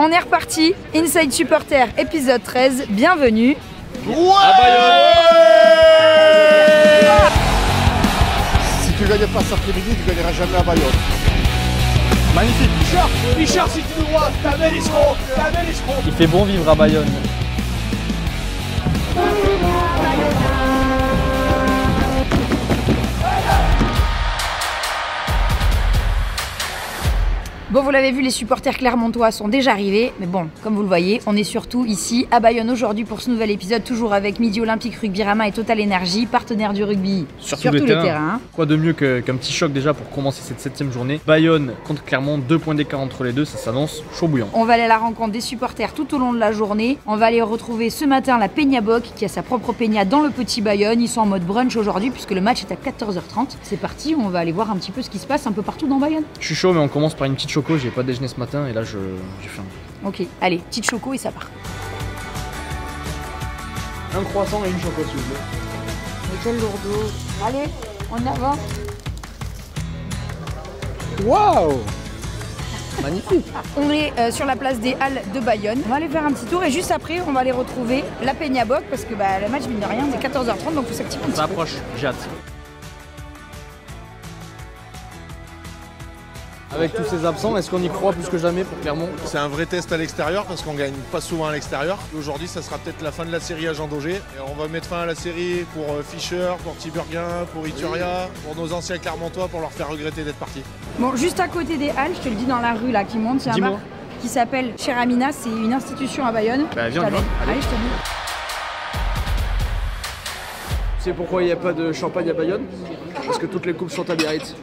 On est reparti, Inside Supporter épisode 13, bienvenue. Ouais, à Bayonne. Si tu gagnes pas cet après-midi, tu gagneras jamais à Bayonne. Magnifique. Richard, si tu nous vois, t'amènes l'escroc, Il fait bon vivre à Bayonne. Bon, vous l'avez vu, les supporters clermontois sont déjà arrivés, mais bon, comme vous le voyez, on est surtout ici à Bayonne aujourd'hui pour ce nouvel épisode, toujours avec Midi Olympique Rugby Rama et Total Energy, partenaires du rugby sur tous les terrains. Quoi de mieux qu'un petit choc déjà pour commencer cette 7ème journée. Bayonne contre Clermont, 2 points d'écart entre les deux, ça s'annonce chaud bouillant. On va aller à la rencontre des supporters tout au long de la journée. On va aller retrouver ce matin la Peña Boc qui a sa propre Peña dans le petit Bayonne. Ils sont en mode brunch aujourd'hui puisque le match est à 14h30. C'est parti, on va aller voir un petit peu ce qui se passe un peu partout dans Bayonne. Je suis chaud mais on commence par une petite choco, j'ai pas déjeuné ce matin et là j'ai faim. Ok, allez, petite choco et ça part. Un croissant et une choco s'il vous plaît. Mais quel lourdeau. Allez, en avant. Waouh. Magnifique. On est sur la place des Halles de Bayonne. On va aller faire un petit tour et juste après on va aller retrouver la Peña Boc parce que le match mine de rien c'est 14h30 donc faut s'activer un petit peu. Ça approche, j'ai hâte. Avec tous ces absents, est-ce qu'on y croit plus que jamais pour Clermont? C'est un vrai test à l'extérieur parce qu'on gagne pas souvent à l'extérieur. Aujourd'hui, ça sera peut-être la fin de la série à Jean Daugé. Et on va mettre fin à la série pour Fischer, pour Tiburghien, pour Ituria, pour nos anciens Clermontois pour leur faire regretter d'être partis. Bon, juste à côté des Halles, je te le dis dans la rue là qui monte, il y a un bar qui s'appelle Cher Amina, c'est une institution à Bayonne. Bah viens, allez, je te dis. Tu sais pourquoi il n'y a pas de champagne à Bayonne? Parce que toutes les coupes sont à Biarritz.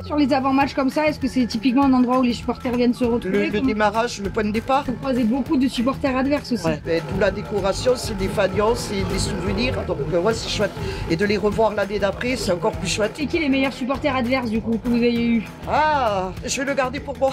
Sur les avant-matchs comme ça, est-ce que c'est typiquement un endroit où les supporters viennent se retrouver? Le démarrage, le point de départ. Vous croisez beaucoup de supporters adverses aussi. Ouais. Toute la décoration, c'est des faïences, c'est des souvenirs. Donc ouais, c'est chouette. Et de les revoir l'année d'après, c'est encore plus chouette. C'est qui les meilleurs supporters adverses du coup que vous ayez eu? Ah, je vais le garder pour moi.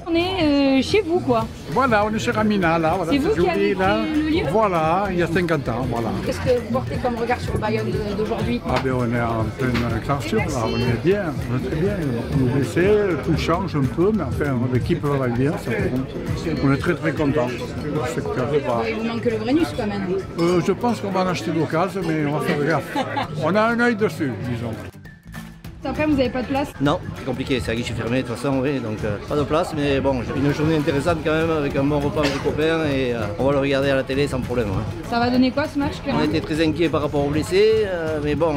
On est chez vous quoi. Voilà, on est chez Ramina là. Voilà, c'est vous qui avez là. créé le lieu? Voilà, il y a 50 ans, voilà. Qu'est-ce que vous portez comme regard sur Bayonne d'aujourd'hui? Ah ben on est en pleine extension là, on est bien, on est très bien. Nous blessés, tout change un peu, mais enfin l'équipe va bien, on est très très contents. Il vous manque le Brennus quand même. Je pense qu'on va en acheter d'occasion, mais on va faire gaffe. On a un œil dessus, disons. Après, vous n'avez pas de place? Non, c'est compliqué, c'est un guichet fermé de toute façon, oui, donc pas de place, mais bon, une journée intéressante quand même, avec un bon repas avec les copains, et on va le regarder à la télé sans problème. Hein. Ça va donner quoi ce match, On était très inquiets par rapport aux blessés, mais bon,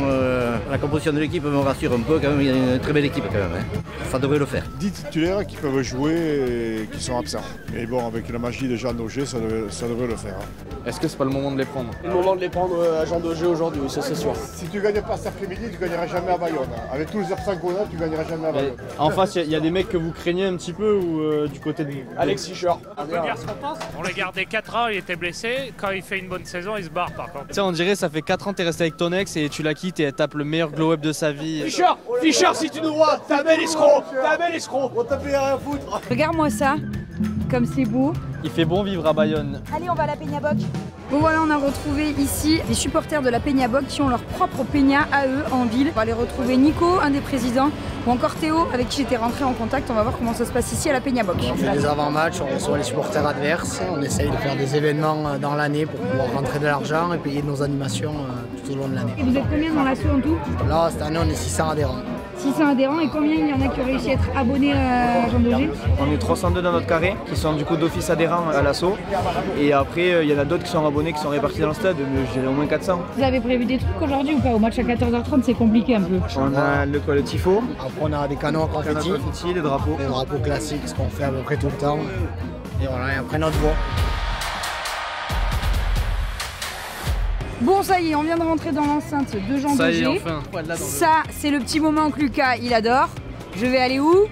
la composition de l'équipe me rassure un peu quand même, il y a une très belle équipe quand même, hein. Ça devrait le faire. 10 titulaires qui peuvent jouer et qui sont absents. Mais bon, avec la magie de Jean Daugé, ça devrait le faire. Hein. Est-ce que c'est pas le moment de les prendre? C'est le moment de les prendre à Jean Daugé aujourd'hui, ça c'est sûr. Si tu gagnes pas cet après-midi, tu gagneras jamais à Bayonne. Avec tous les absents qu'on a, tu gagneras jamais à Bayonne. En face, il y a des mecs que vous craignez un petit peu ou du côté de Alex Fischer. On peut dire ce qu'on pense. On l'a gardé 4 ans, il était blessé. Quand il fait une bonne saison, il se barre par contre. Tu sais, on dirait ça fait 4 ans que t'es resté avec ton ex et tu la quittes et elle tape le meilleur glow-up de sa vie. Fischer, si tu nous vois, t'amènes l'escroc, On t'a fait rien à foutre. Regarde-moi ça, comme c'est beau. Il fait bon vivre à Bayonne. Allez, on va à la Peña Boc. Bon voilà, on a retrouvé ici les supporters de la Peña Boc qui ont leur propre Peña à eux en ville. On va aller retrouver Nico, un des présidents, ou encore Théo avec qui j'étais rentré en contact. On va voir comment ça se passe ici à la Peña Boc. On fait des avant-matchs, on reçoit les supporters adverses, on essaye de faire des événements dans l'année pour pouvoir rentrer de l'argent et payer nos animations tout au long de l'année. Et vous êtes combien dans l'assaut en tout? Là, cette année, on est 600 adhérents. 600 adhérents, et combien il y en a qui ont réussi à être abonnés à Jean Daugé? On est 302 dans notre carré, qui sont du coup d'office adhérents à l'assaut, et après il y en a d'autres qui sont abonnés, qui sont répartis dans le stade, mais je dirais au moins 400. Vous avez prévu des trucs aujourd'hui ou pas? Au match à 14h30, c'est compliqué un peu. On a le tifo, Après, on a des canons à confetti, les drapeaux. les drapeaux classiques, ce qu'on fait à peu près tout le temps. Et voilà, et après notre voix. Bon, ça y est, on vient de rentrer dans l'enceinte de Jean Ça y est, Daugé. enfin. Ça, c'est le petit moment que Lucas, il adore. Je vais aller où?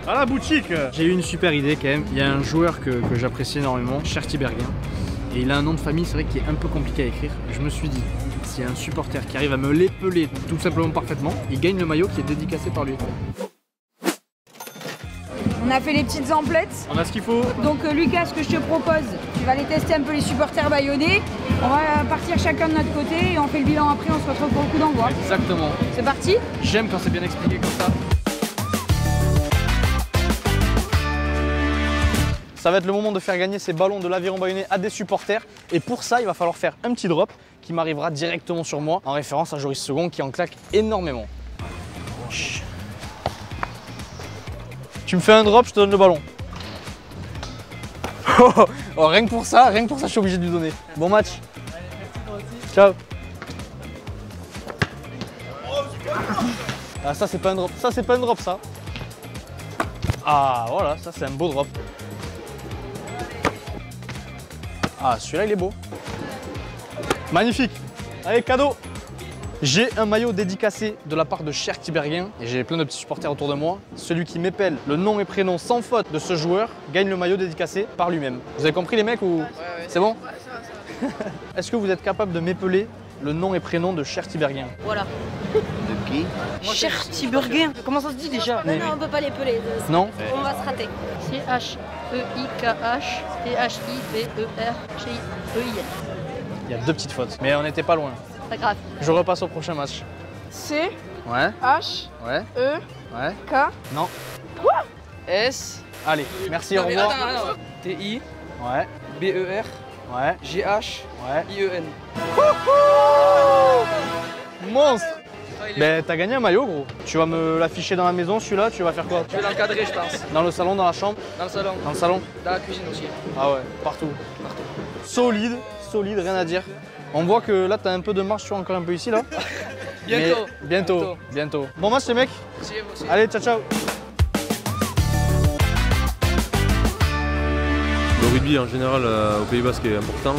À la boutique. J'ai eu une super idée quand même. Il y a un joueur que j'apprécie énormément, Cher Tiburghien. Et il a un nom de famille, c'est vrai, qui est un peu compliqué à écrire. Je me suis dit, s'il y a un supporter qui arrive à me l'épeler tout simplement parfaitement, il gagne le maillot qui est dédicacé par lui. On a fait les petites emplettes. On a ce qu'il faut. Donc Lucas, ce que je te propose, tu vas aller tester un peu les supporters bayonnais. On va partir chacun de notre côté et on fait le bilan après, on se retrouve pour le coup d'envoi. Exactement. C'est parti? J'aime quand c'est bien expliqué comme ça. Ça va être le moment de faire gagner ces ballons de l'Aviron Bayonnais à des supporters. Et pour ça, il va falloir faire un petit drop qui m'arrivera directement sur moi, en référence à Joris Second qui en claque énormément. Chut. Tu me fais un drop, je te donne le ballon. Oh, rien que pour ça, je suis obligé de lui donner. Bon match. Ciao. Ah, ça c'est pas un drop, ça. Ah voilà, ça c'est un beau drop. Ah, celui-là il est beau. Magnifique. Allez, cadeau. J'ai un maillot dédicacé de la part de Cher Tiberghien et j'ai plein de petits supporters autour de moi. Celui qui m'épelle le nom et prénom sans faute de ce joueur gagne le maillot dédicacé par lui-même. Vous avez compris les mecs ou... Ouais. C'est bon? Est-ce que vous êtes capable de m'épeler le nom et prénom de Cher Tiberghien? Voilà. De qui? Cher Tiberghien. Comment ça se dit déjà? Non, on peut pas l'épeler. Non? On va se rater. C-H-E-I-K-H T-H-I-B-E-R-G-I-E-I-N. Il y a 2 petites fautes, mais on n'était pas loin. Pas grave. Je repasse au prochain match. C. Ouais. H. Ouais. E. Ouais. K. Non. Quoi? S. Allez, merci, au revoir. T-I. Ouais. B-E-R. Ouais. G-H. Ouais. I-E-N. Monstre! Ben t'as gagné un maillot gros. Tu vas me l'afficher dans la maison celui-là, tu vas faire quoi? Je vais l'encadrer je pense. Dans le salon, dans la chambre? Dans le salon. Dans le salon? Dans la cuisine aussi. Ah ouais, partout. Solide, rien à dire. On voit que là t'as un peu de marche, tu vois encore un peu ici là. Bientôt. Bon match les mecs. Merci, vous aussi. Allez, ciao. Le rugby en général au Pays Basque est important,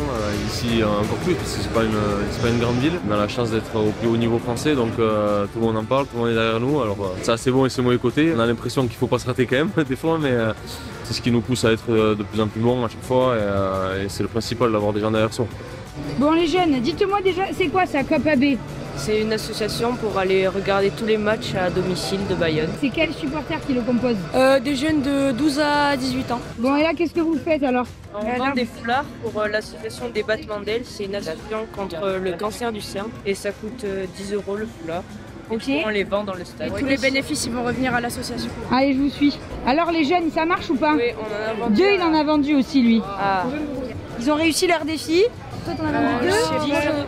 ici encore plus parce que c'est pas une grande ville. On a la chance d'être au plus haut niveau français donc tout le monde en parle, tout le monde est derrière nous. Alors ça c'est bon et c'est mauvais côté. On a l'impression qu'il faut pas se rater quand même des fois mais c'est ce qui nous pousse à être de plus en plus bon à chaque fois et c'est le principal d'avoir des gens derrière soi. Bon les jeunes, dites-moi déjà, c'est quoi ça, Cop AB? C'est une association pour aller regarder tous les matchs à domicile de Bayonne. C'est quels supporters qui le composent? Des jeunes de 12 à 18 ans. Bon et là, qu'est-ce que vous faites alors? On vend des foulards pour l'association des battements d'ailes. C'est une association contre le cancer du sein et ça coûte 10 € le foulard. Ok. On les vend dans le stade. Et tous les bénéfices ils vont revenir à l'association. Allez, je vous suis. Alors les jeunes, ça marche ou pas? Oui, on en a vendu. 2, il en a vendu aussi lui. Ah. Ils ont réussi leur défi. Toi, t'en as vendu 2?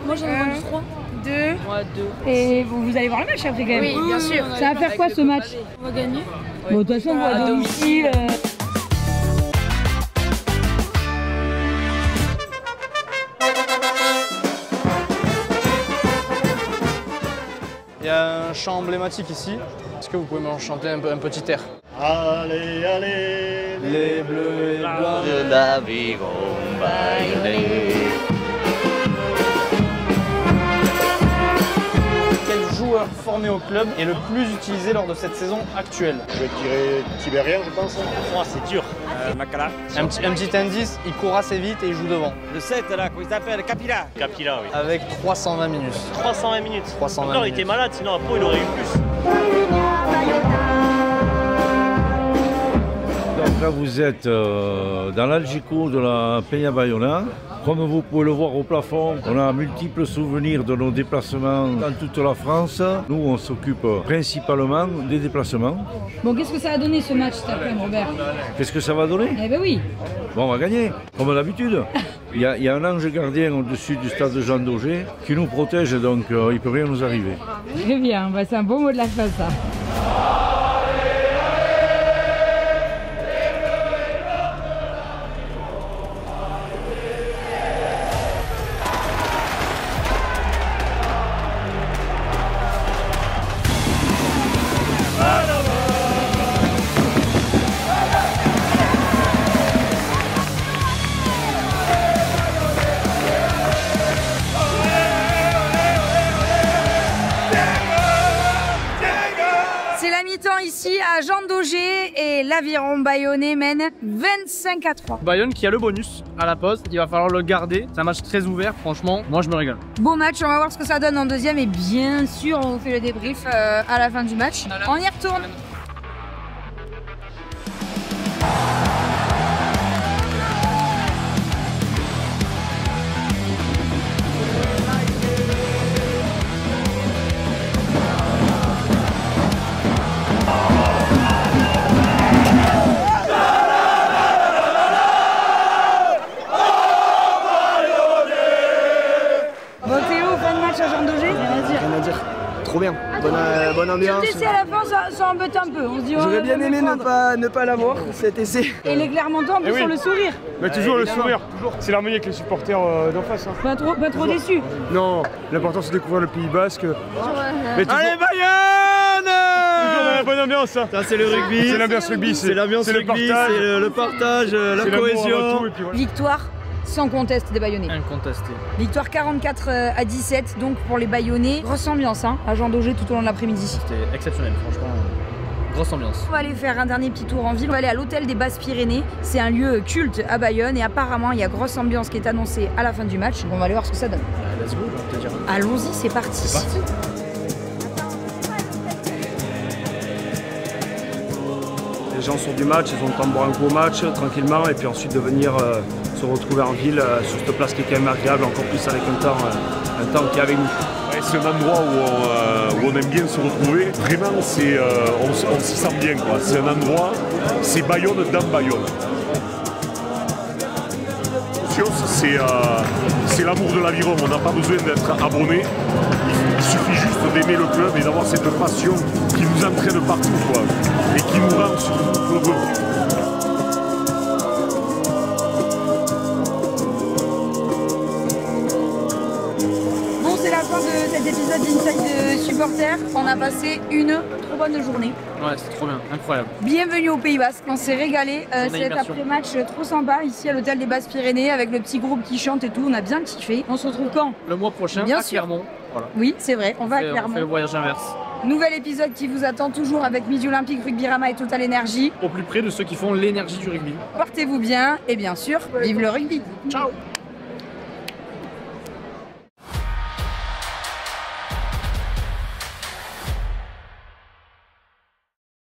Moi j'en ai vendu 3. 2. Moi 2. Et vous allez voir le match après quand même? Oui, bien sûr. Ça va faire quoi ce match? On va gagner. Bon, de toute façon, on va à domicile. Il y a un chant emblématique ici. Est-ce que vous pouvez me chanter un petit air? Allez, allez, les bleus et blancs de l'Aviron Bayonnais. Quel joueur formé au club est le plus utilisé lors de cette saison actuelle? Je dirais Tiberghien, je pense. Oh, c'est dur. Makala. Un petit indice, il court assez vite et il joue devant. Le 7 là, comment il s'appelle? Capilla. Capilla, oui. Avec 320 minutes. 320 minutes. 320 Encore, minutes. il était malade, sinon après il aurait eu plus. Donc là vous êtes dans l'Algico de la Peña Bayona. Comme vous pouvez le voir au plafond, on a multiples souvenirs de nos déplacements dans toute la France. Nous on s'occupe principalement des déplacements. Bon, qu'est-ce que ça a donné ce match cet après-midi, Robert? Qu'est-ce que ça va donner? Eh ben oui. Bon, on va gagner, comme d'habitude. Il y a un ange gardien au-dessus du stade de Jean Daugé qui nous protège, donc il ne peut rien nous arriver. Très bien, bah, c'est un beau mot de la fin ça. Ici à Jean Daugé et l'Aviron Bayonnais mène 25-3. Bayonne qui a le bonus à la pause, il va falloir le garder. C'est un match très ouvert, franchement, moi je me régale. Beau match, on va voir ce que ça donne en deuxième et bien sûr on vous fait le débrief à la fin du match. On y retourne. trop bien. Bonne ambiance. L'essai à la fin, ça embête un peu. On se dit, J'aurais bien aimé ne pas l'avoir, cet essai. Et les Clermontois en plus sur le sourire. Mais toujours le sourire. C'est l'harmonie avec les supporters d'en face. Pas trop déçu. Non, l'important c'est de découvrir le Pays Basque. Allez Bayonne! Toujours dans la bonne ambiance. Ça c'est le rugby. C'est l'ambiance rugby. C'est l'ambiance rugby, c'est le partage, la cohésion. Victoire sans conteste des Bayonnais. Incontesté. Victoire 44 à 17, donc pour les Bayonnais. Grosse ambiance à Jean Daugé tout au long de l'après-midi. C'était exceptionnel, franchement. Grosse ambiance. On va aller faire un dernier petit tour en ville. On va aller à l'hôtel des Basses-Pyrénées. C'est un lieu culte à Bayonne et apparemment il y a grosse ambiance qui est annoncée à la fin du match. Donc on va aller voir ce que ça donne. Let's go, je vais te dire. Allons-y, c'est parti. C'est parti. Les gens sortent du match, ils ont le temps de boire un gros match tranquillement et puis ensuite de venir se retrouver en ville sur cette place qui est quand même agréable, encore plus avec un temps qui est avec nous. Ouais, c'est un endroit où on aime bien se retrouver. Vraiment, on s'y sent bien. C'est un endroit, c'est Bayonne dans Bayonne. C'est l'amour de l'aviron, on n'a pas besoin d'être abonné. Il suffit juste d'aimer le club et d'avoir cette passion qui nous entraîne partout et qui nous rend sur nos heureux. Bon, c'est la fin de cet épisode d'Inside Supporter. On a passé une trop bonne journée. Ouais, c'était trop bien, incroyable. Bienvenue au Pays Basque, on s'est régalé. Cet après-match trop sympa ici à l'hôtel des Basses-Pyrénées avec le petit groupe qui chante et tout. On a bien kiffé. On se retrouve quand? Le mois prochain à Clermont. Voilà. Oui, c'est vrai, on va à Clermont. On fait le voyage inverse. Nouvel épisode qui vous attend toujours avec Midi Olympique, Rugbyrama et Total Énergie. Au plus près de ceux qui font l'énergie du rugby. Portez-vous bien et bien sûr, vive le rugby. Ciao.